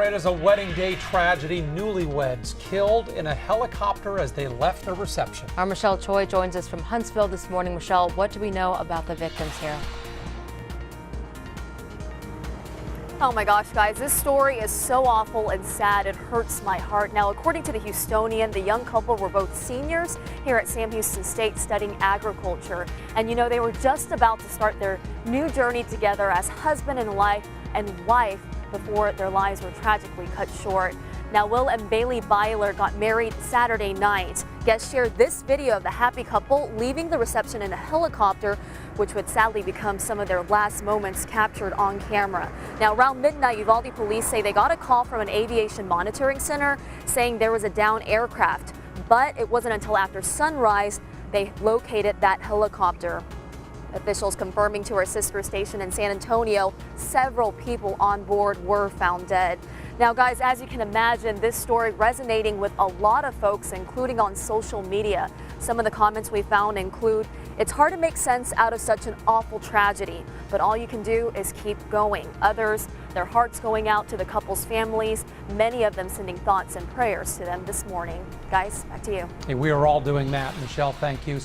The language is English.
It is a wedding day tragedy. Newlyweds killed in a helicopter as they left a reception. Our Michelle Choi joins us from Huntsville this morning. Michelle, what do we know about the victims here? Oh my gosh, guys, this story is so awful and sad. It hurts my heart. Now, according to the Houstonian, the young couple were both seniors here at Sam Houston State studying agriculture. And you know, they were just about to start their new journey together as husband and wife before their lives were tragically cut short. Now, Will and Bailey Byler got married Saturday night. Guests shared this video of the happy couple leaving the reception in a helicopter, which would sadly become some of their last moments captured on camera. Now, around midnight, Uvalde police say they got a call from an aviation monitoring center saying there was a downed aircraft, but it wasn't until after sunrise they located that helicopter. Officials confirming to our sister station in San Antonio, several people on board were found dead. Now, guys, as you can imagine, this story resonating with a lot of folks, including on social media. Some of the comments we found include, "It's hard to make sense out of such an awful tragedy, but all you can do is keep going." Others, their hearts going out to the couple's families, many of them sending thoughts and prayers to them this morning. Guys, back to you. Hey, we are all doing that. Michelle, thank you.